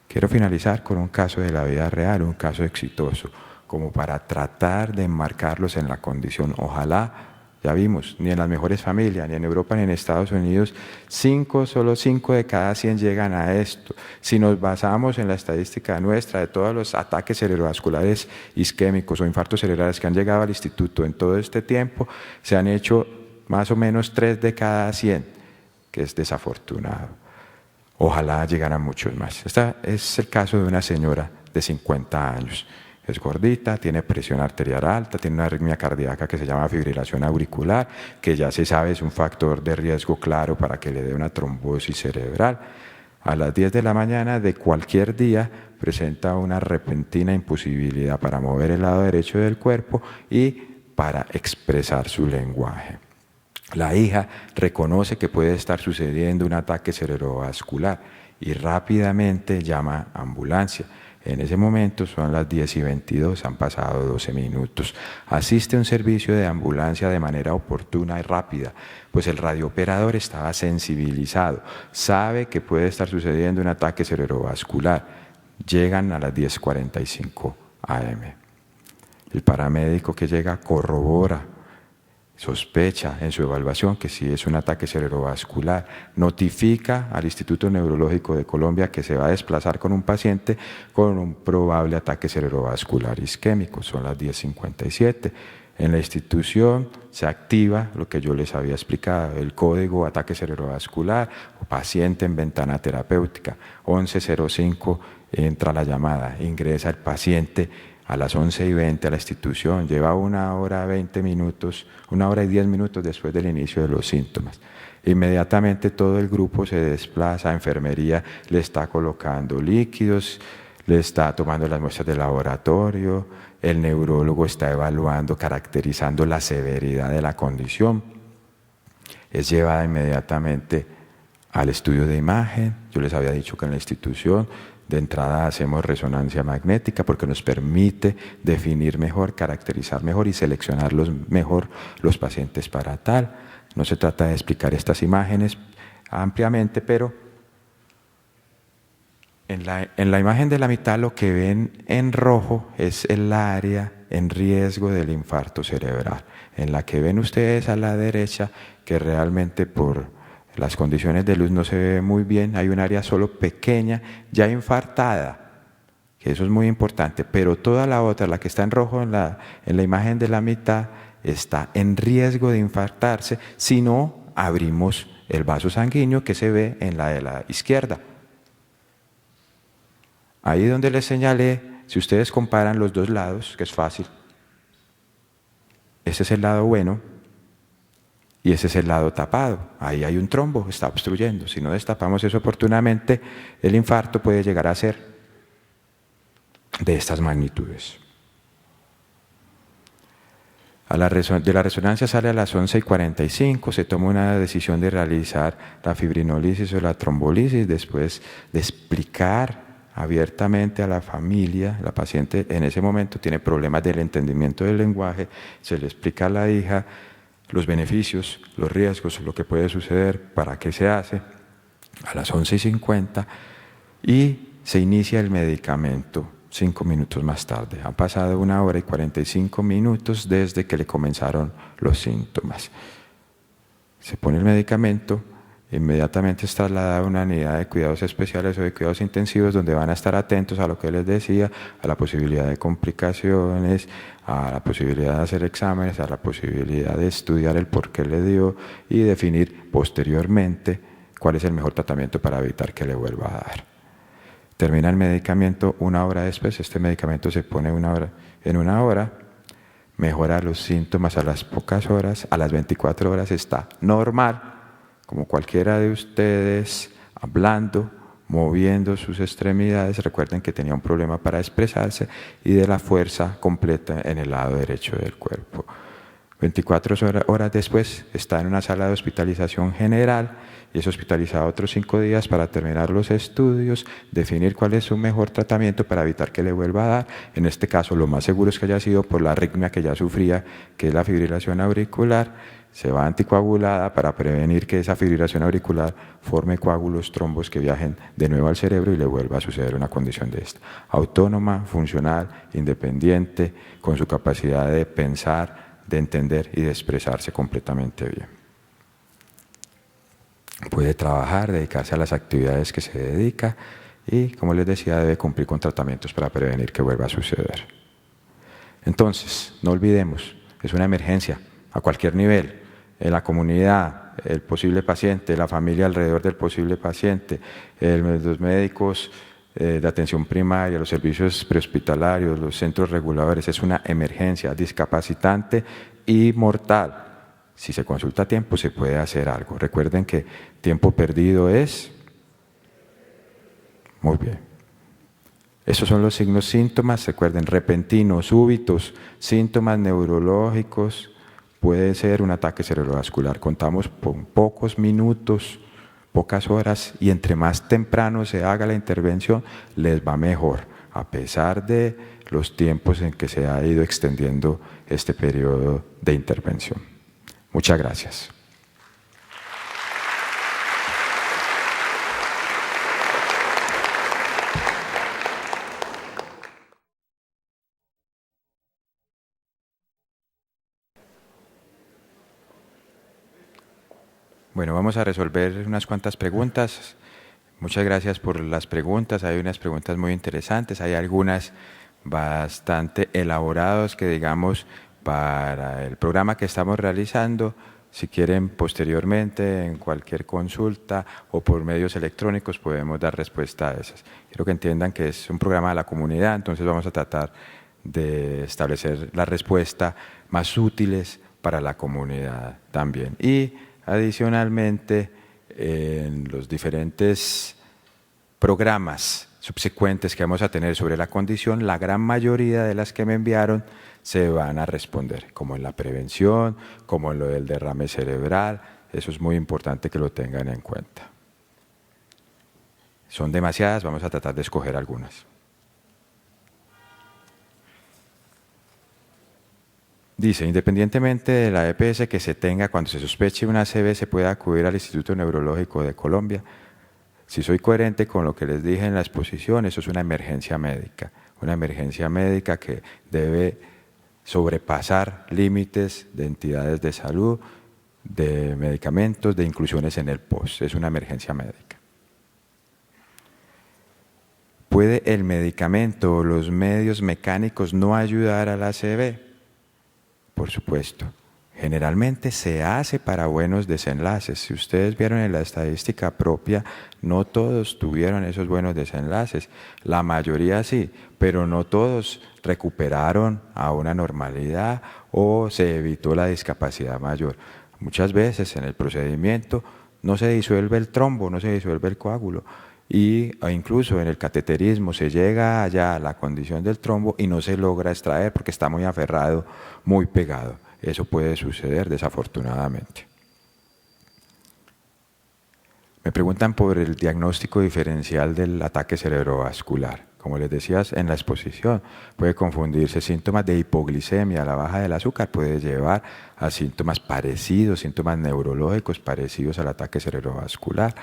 Quiero finalizar con un caso de la vida real, un caso exitoso, como para tratar de enmarcarlos en la condición. Ojalá, ya vimos, ni en las mejores familias, ni en Europa, ni en Estados Unidos, solo 5 de cada 100 llegan a esto. Si nos basamos en la estadística nuestra de todos los ataques cerebrovasculares isquémicos o infartos cerebrales que han llegado al instituto en todo este tiempo, se han hecho más o menos 3 de cada 100, que es desafortunado. Ojalá llegaran muchos más. Este es el caso de una señora de 50 años. Es gordita, tiene presión arterial alta, tiene una arritmia cardíaca que se llama fibrilación auricular, que ya se sabe es un factor de riesgo claro para que le dé una trombosis cerebral. a las 10 de la mañana de cualquier día presenta una repentina imposibilidad para mover el lado derecho del cuerpo y para expresar su lenguaje. La hija reconoce que puede estar sucediendo un ataque cerebrovascular y rápidamente llama a ambulancia. En ese momento son las 10:22, han pasado 12 minutos. Asiste a un servicio de ambulancia de manera oportuna y rápida, pues el radiooperador estaba sensibilizado, sabe que puede estar sucediendo un ataque cerebrovascular. Llegan a las 10:45 am. El paramédico que llega corrobora, sospecha en su evaluación que sí es un ataque cerebrovascular, notifica al Instituto Neurológico de Colombia que se va a desplazar con un paciente con un probable ataque cerebrovascular isquémico. Son las 10:57. En la institución se activa lo que yo les había explicado, el código ataque cerebrovascular o paciente en ventana terapéutica. 11:05 entra la llamada, ingresa el paciente a las 11:20 a la institución, lleva 1 hora 20 minutos, 1 hora y 10 minutos después del inicio de los síntomas. Inmediatamente todo el grupo se desplaza a enfermería, le está colocando líquidos, le está tomando las muestras de laboratorio, el neurólogo está evaluando, caracterizando la severidad de la condición. Es llevada inmediatamente al estudio de imagen. Yo les había dicho que en la institución de entrada hacemos resonancia magnética porque nos permite definir mejor, caracterizar mejor y seleccionar mejor los pacientes para tal. No se trata de explicar estas imágenes ampliamente, pero en la imagen de la mitad lo que ven en rojo es el área en riesgo del infarto cerebral. En la que ven ustedes a la derecha, que realmente por las condiciones de luz no se ve muy bien, hay un área solo pequeña, ya infartada, que eso es muy importante, pero toda la otra, la que está en rojo en la imagen de la mitad, está en riesgo de infartarse si no abrimos el vaso sanguíneo que se ve en la de la izquierda. Ahí donde les señalé, si ustedes comparan los dos lados, que es fácil, ese es el lado bueno, y ese es el lado tapado. Ahí hay un trombo, está obstruyendo. Si no destapamos eso oportunamente, el infarto puede llegar a ser de estas magnitudes. De la resonancia sale a las 11:45, se toma una decisión de realizar la fibrinólisis o la trombolisis, después de explicar abiertamente a la familia. La paciente en ese momento tiene problemas del entendimiento del lenguaje, se le explica a la hija los beneficios, los riesgos, lo que puede suceder, para qué se hace, a las 11:50, y se inicia el medicamento 5 minutos más tarde. Han pasado 1 hora y 45 minutos desde que le comenzaron los síntomas. Se pone el medicamento, inmediatamente es trasladada a una unidad de cuidados especiales o de cuidados intensivos donde van a estar atentos a lo que les decía, a la posibilidad de complicaciones, a la posibilidad de hacer exámenes, a la posibilidad de estudiar el por qué le dio y definir posteriormente cuál es el mejor tratamiento para evitar que le vuelva a dar. Termina el medicamento 1 hora después, este medicamento se pone en 1 hora, mejora los síntomas a las pocas horas, a las 24 horas está normal, como cualquiera de ustedes, hablando, moviendo sus extremidades. Recuerden que tenía un problema para expresarse y de la fuerza completa en el lado derecho del cuerpo. 24 horas después está en una sala de hospitalización general y es hospitalizado otros 5 días para terminar los estudios, definir cuál es su mejor tratamiento para evitar que le vuelva a dar. En este caso, lo más seguro es que haya sido por la arritmia que ya sufría, que es la fibrilación auricular. Se va anticoagulada para prevenir que esa fibrilación auricular forme coágulos, trombos que viajen de nuevo al cerebro y le vuelva a suceder una condición de esta. Autónoma, funcional, independiente, con su capacidad de pensar, de entender y de expresarse completamente bien. Puede trabajar, dedicarse a las actividades que se dedica y, como les decía, debe cumplir con tratamientos para prevenir que vuelva a suceder. Entonces, no olvidemos, es una emergencia a cualquier nivel. En la comunidad, el posible paciente, la familia alrededor del posible paciente, los médicos de atención primaria, los servicios prehospitalarios, los centros reguladores, es una emergencia discapacitante y mortal. Si se consulta a tiempo, se puede hacer algo. Recuerden que tiempo perdido es Muy bien. Esos son los signos síntomas, recuerden, repentinos, súbitos, síntomas neurológicos, puede ser un ataque cerebrovascular. Contamos con pocos minutos, pocas horas, y entre más temprano se haga la intervención, les va mejor, a pesar de los tiempos en que se ha ido extendiendo este periodo de intervención. Muchas gracias. Bueno, vamos a resolver unas cuantas preguntas. Muchas gracias por las preguntas. Hay unas preguntas muy interesantes, hay algunas bastante elaboradas que, digamos, para el programa que estamos realizando, si quieren posteriormente en cualquier consulta o por medios electrónicos podemos dar respuesta a esas. Quiero que entiendan que es un programa de la comunidad, entonces vamos a tratar de establecer la respuesta más útiles para la comunidad también. Y adicionalmente, en los diferentes programas subsecuentes que vamos a tener sobre la condición, la gran mayoría de las que me enviaron se van a responder, como en la prevención, como en lo del derrame cerebral. Eso es muy importante que lo tengan en cuenta. Son demasiadas, vamos a tratar de escoger algunas. Dice, independientemente de la EPS que se tenga, cuando se sospeche una ACV, se puede acudir al Instituto Neurológico de Colombia. Si soy coherente con lo que les dije en la exposición, eso es una emergencia médica que debe sobrepasar límites de entidades de salud, de medicamentos, de inclusiones en el POS. Es una emergencia médica. ¿Puede el medicamento o los medios mecánicos no ayudar a la ACV? Por supuesto, generalmente se hace para buenos desenlaces. Si ustedes vieron en la estadística propia, no todos tuvieron esos buenos desenlaces. La mayoría sí, pero no todos recuperaron a una normalidad o se evitó la discapacidad mayor. Muchas veces en el procedimiento no se disuelve el trombo, no se disuelve el coágulo. O incluso en el cateterismo se llega allá a la condición del trombo y no se logra extraer porque está muy aferrado, muy pegado. Eso puede suceder desafortunadamente. Me preguntan por el diagnóstico diferencial del ataque cerebrovascular. Como les decía en la exposición, puede confundirse síntomas de hipoglicemia, la baja del azúcar puede llevar a síntomas parecidos, síntomas neurológicos parecidos al ataque cerebrovascular.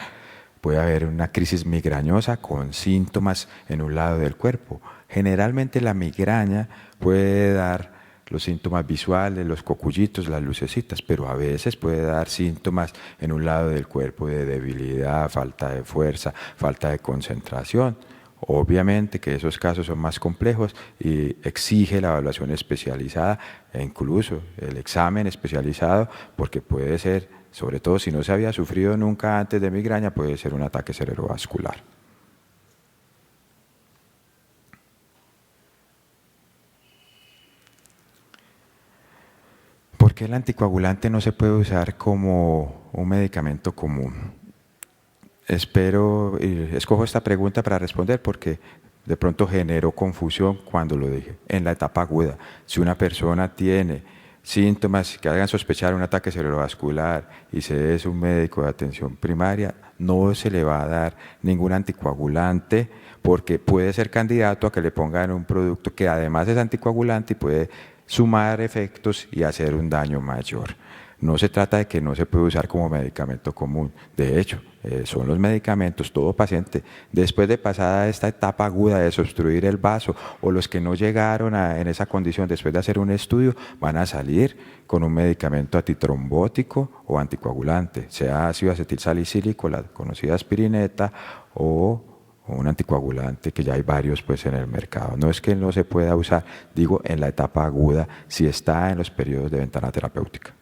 Puede haber una crisis migrañosa con síntomas en un lado del cuerpo. Generalmente la migraña puede dar los síntomas visuales, los cocullitos, las lucecitas, pero a veces puede dar síntomas en un lado del cuerpo de debilidad, falta de fuerza, falta de concentración. Obviamente que esos casos son más complejos y exige la evaluación especializada e incluso el examen especializado, porque puede ser, sobre todo si no se había sufrido nunca antes de migraña, puede ser un ataque cerebrovascular. ¿Por qué el anticoagulante no se puede usar como un medicamento común? Escojo esta pregunta para responder porque de pronto generó confusión cuando lo dije. En la etapa aguda, si una persona tiene síntomas que hagan sospechar un ataque cerebrovascular y se es un médico de atención primaria, no se le va a dar ningún anticoagulante porque puede ser candidato a que le pongan un producto que además es anticoagulante y puede sumar efectos y hacer un daño mayor. No se trata de que no se puede usar como medicamento común. De hecho, son los medicamentos, todo paciente, después de pasada esta etapa aguda de obstruir el vaso, o los que no llegaron en esa condición después de hacer un estudio, van a salir con un medicamento antitrombótico o anticoagulante, sea ácido acetilsalicílico, la conocida aspirineta, o un anticoagulante, que ya hay varios pues en el mercado. No es que no se pueda usar, digo en la etapa aguda, si está en los periodos de ventana terapéutica.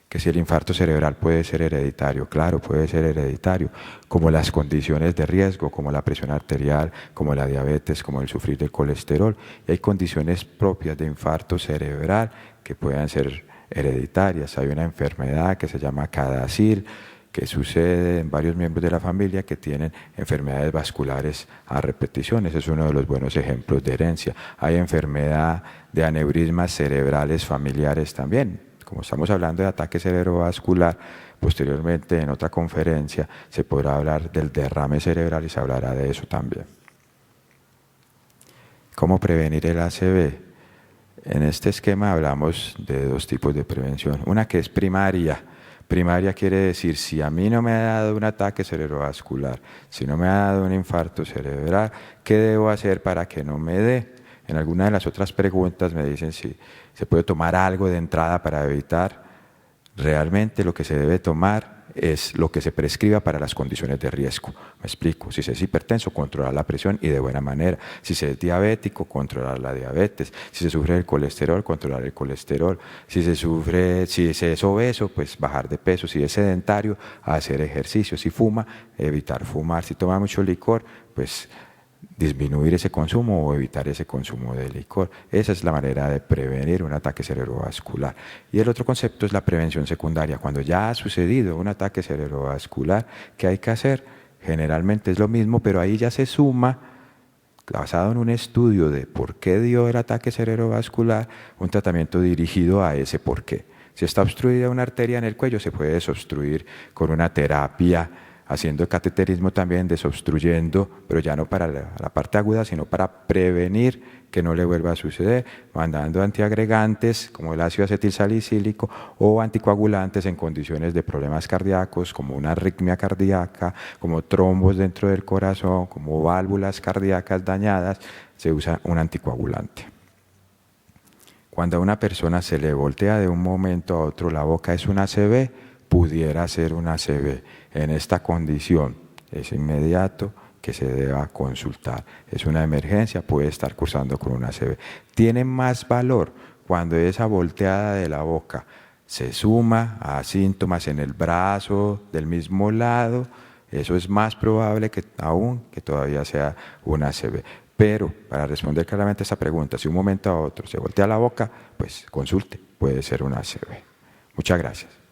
Que si el infarto cerebral puede ser hereditario, claro, puede ser hereditario, como las condiciones de riesgo, como la presión arterial, como la diabetes, como el sufrir del colesterol. Y hay condiciones propias de infarto cerebral que puedan ser hereditarias. Hay una enfermedad que se llama CADASIL, que sucede en varios miembros de la familia que tienen enfermedades vasculares a repetición. Ese es uno de los buenos ejemplos de herencia. Hay enfermedad de aneurismas cerebrales familiares también. Como estamos hablando de ataque cerebrovascular, posteriormente en otra conferencia se podrá hablar del derrame cerebral y se hablará de eso también. ¿Cómo prevenir el ACV? En este esquema hablamos de dos tipos de prevención. Una que es primaria. Primaria quiere decir, si a mí no me ha dado un ataque cerebrovascular, si no me ha dado un infarto cerebral, ¿qué debo hacer para que no me dé? En alguna de las otras preguntas me dicen si se puede tomar algo de entrada para evitar. Realmente lo que se debe tomar es lo que se prescriba para las condiciones de riesgo. Me explico, si se es hipertenso, controlar la presión y de buena manera. Si se es diabético, controlar la diabetes. Si se sufre del colesterol, controlar el colesterol. Si se es obeso, pues bajar de peso. Si es sedentario, hacer ejercicio. Si fuma, evitar fumar. Si toma mucho licor, pues disminuir ese consumo o evitar ese consumo de licor. Esa es la manera de prevenir un ataque cerebrovascular. Y el otro concepto es la prevención secundaria. Cuando ya ha sucedido un ataque cerebrovascular, ¿qué hay que hacer? Generalmente es lo mismo, pero ahí ya se suma, basado en un estudio de por qué dio el ataque cerebrovascular, un tratamiento dirigido a ese por qué. Si está obstruida una arteria en el cuello, se puede desobstruir con una terapia, haciendo cateterismo también, desobstruyendo, pero ya no para la parte aguda, sino para prevenir que no le vuelva a suceder, mandando antiagregantes como el ácido acetilsalicílico o anticoagulantes en condiciones de problemas cardíacos, como una arritmia cardíaca, como trombos dentro del corazón, como válvulas cardíacas dañadas, se usa un anticoagulante. Cuando a una persona se le voltea de un momento a otro la boca, es un ACV, pudiera ser un ACV. En esta condición es inmediato que se deba consultar. Es una emergencia, puede estar cursando con un ACV. Tiene más valor cuando esa volteada de la boca se suma a síntomas en el brazo del mismo lado. Eso es más probable que aún que todavía sea un ACV. Pero para responder claramente a esta pregunta, si un momento a otro se voltea la boca, pues consulte, puede ser un ACV. Muchas gracias.